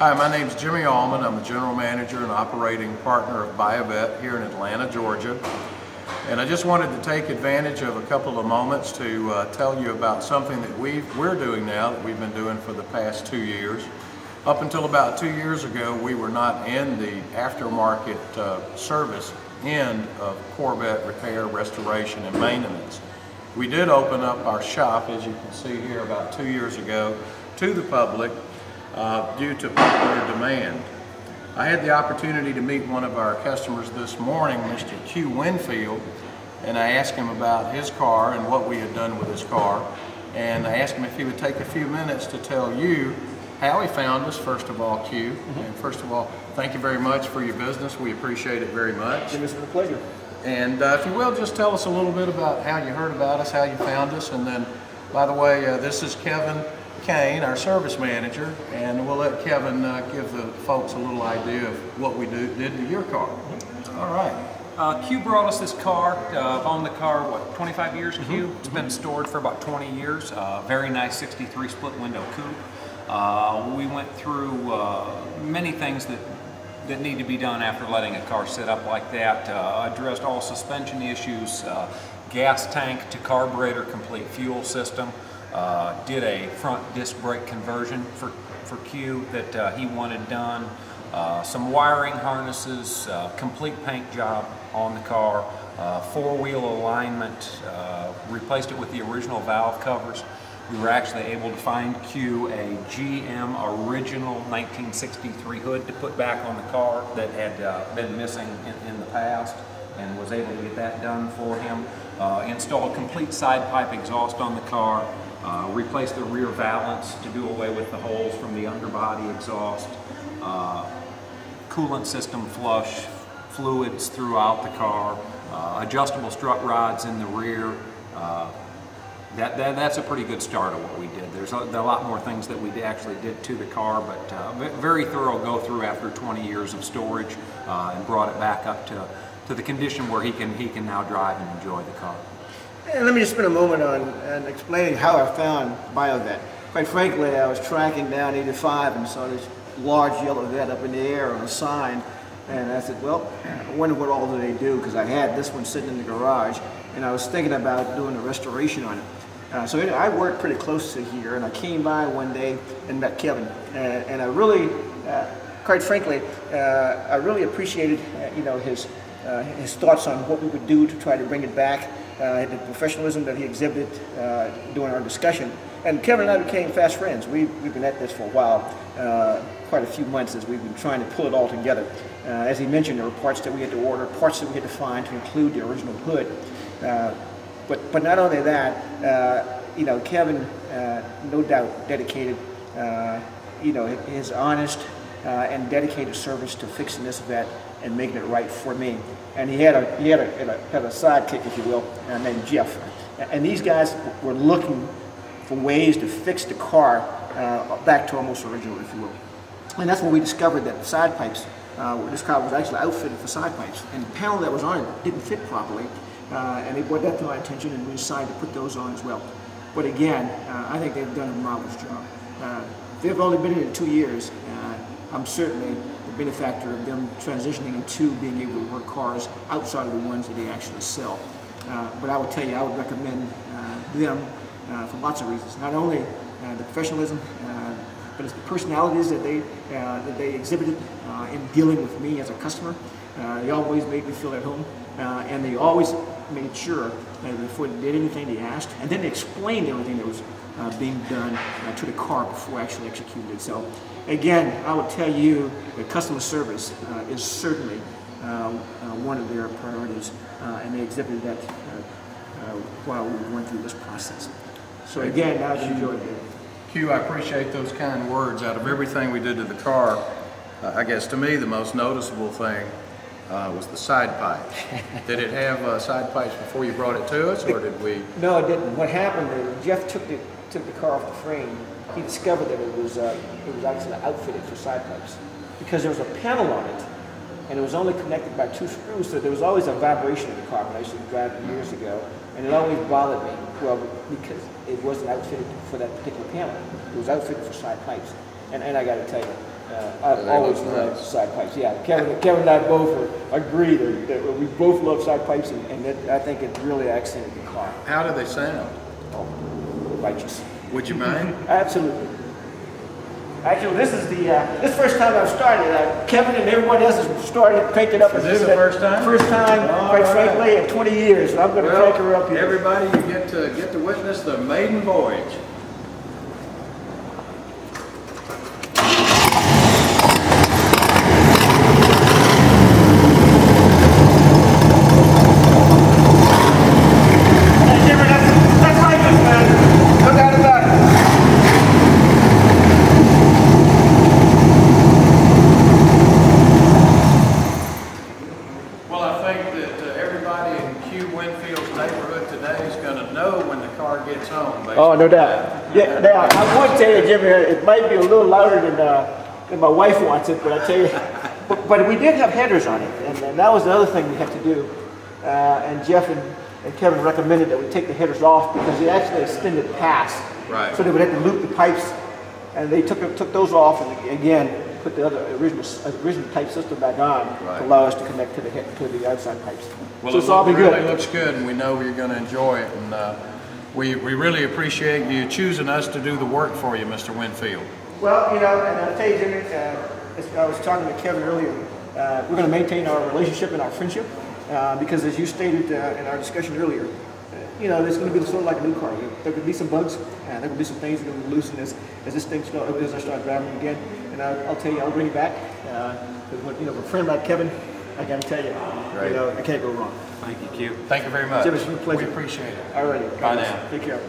Hi, my name is Jimmy Allman. I'm the general manager and operating partner of Buyavette here in Atlanta, Georgia. And I just wanted to take advantage of a couple of moments to tell you about something that we're doing now that we've been doing for the past 2 years. Up until about 2 years ago, we were not in the aftermarket service end of Corvette repair, restoration, and maintenance. We did open up our shop, as you can see here, about 2 years ago to the public due to popular demand. I had the opportunity to meet one of our customers this morning, Mr. Q Winfield, and I asked him about his car and what we had done with his car. And I asked him if he would take a few minutes to tell you how he found us, first of all, Q. And first of all, thank you very much for your business. We appreciate it very much. It was a pleasure. And if you will, just tell us a little bit about how you heard about us, how you found us. And then, by the way, this is Kevin Kane, our service manager, and we'll let Kevin give the folks a little idea of what we did to your car. All right. Q brought us this car. I've owned the car, what, 25 years, Q? It's been stored for about 20 years. Very nice 63 split window coupe. We went through many things that need to be done after letting a car sit up like that. Addressed all suspension issues, gas tank to carburetor complete fuel system. Did a front disc brake conversion for Q that he wanted done. Some wiring harnesses, complete paint job on the car, four-wheel alignment, replaced it with the original valve covers. We were actually able to find Q a GM original 1963 hood to put back on the car that had been missing in the past, and was able to get that done for him. Install a complete side pipe exhaust on the car, replace the rear valance to do away with the holes from the underbody exhaust, coolant system flush, fluids throughout the car, adjustable strut rods in the rear. That's a pretty good start of what we did. There's a lot more things that we actually did to the car, but very thorough go through after 20 years of storage, and brought it back up to the condition where he can now drive and enjoy the car. And let me just spend a moment on explaining how I found Buyavette. Quite frankly, I was tracking down 85 and saw this large yellow vet up in the air on a sign, and I said, well, I wonder what all do they do, because I had this one sitting in the garage, and I was thinking about doing a restoration on it. So I worked pretty close to here, and I came by one day and met Kevin, and I really, quite frankly, I really appreciated his thoughts on what we would do to try to bring it back, the professionalism that he exhibited during our discussion. And Kevin and I became fast friends. We've been at this for a while, quite a few months as we've been trying to pull it all together. As he mentioned, there were parts that we had to order, parts that we had to find to include the original hood. But not only that, Kevin, no doubt, dedicated, his honest and dedicated service to fixing this vet and making it right for me. And he had a sidekick, if you will, named Jeff. And these guys were looking for ways to fix the car back to almost original, if you will. And that's when we discovered that the side pipes, this car was actually outfitted for side pipes, and the panel that was on it didn't fit properly. And they brought that to my attention, and we decided to put those on as well. But again, I think they've done a marvelous job. They've only been here 2 years. I'm certainly the benefactor of them transitioning into being able to work cars outside of the ones that they actually sell. But I would tell you, I would recommend them for lots of reasons. Not only the professionalism, but it's the personalities that they exhibited in dealing with me as a customer. They always made me feel at home, and they always made sure that before they did anything they asked, and then they explained everything that was being done to the car before actually executed. So again, I would tell you that customer service is certainly one of their priorities, and they exhibited that while we were going through this process. So again, I enjoyed it. Q, I appreciate those kind words. Out of everything we did to the car, I guess to me the most noticeable thing was the side pipes. Did it have side pipes before you brought it to us, or did we? No, it didn't. What happened is Jeff took the car off the frame. He discovered that it was actually outfitted for side pipes because there was a panel on it, and it was only connected by 2 screws. So there was always a vibration in the car when I used to drive it years ago, and it always bothered me. Well, because it wasn't outfitted for that particular panel. It was outfitted for side pipes. And I got to tell you, I've always loved side pipes. Yeah, Kevin and I both agree that we both love side pipes, and I think it really accented the car. How do they sound? Oh, righteous. Would you mind? Absolutely. Actually, this is this first time I've started. Kevin and everyone else has started cranking up. Is this the first time? First time, quite frankly, in 20 years. I'm going to crank her up here. Everybody, you get to witness the maiden voyage. That's righteous, man. No doubt about it. Well, I think that everybody in Q Winfield's neighborhood today is going to know when the car gets home. Oh, no doubt. Yeah, now, I would tell you, Jimmy, it might be a little louder than my wife wants it, but I tell you, but we did have headers on it, and that was the other thing we had to do. And Jeff and Kevin recommended that we take the headers off because they actually extended past. Right. So they would have to loop the pipes, and they took those off, and again, put the other original type system back on to allow us to connect to the outside pipes. Well, so it's all been really good. looks good, and we know you're going to enjoy it. And we really appreciate you choosing us to do the work for you, Mr. Winfield. Well, and I'll tell you, Jimmy, I was talking to Kevin earlier, we're going to maintain our relationship and our friendship because, as you stated in our discussion earlier, it's going to be sort of like a new car. There could be some bugs, there could be some things that are going to be loosened as this thing as I start driving again. And I'll tell you, I'll bring you back. With a friend like Kevin, I got to tell you, I can't go wrong. Thank you, Q. Thank you very much. Jim, it's been a pleasure. We appreciate it. All righty. Bye now. Take care.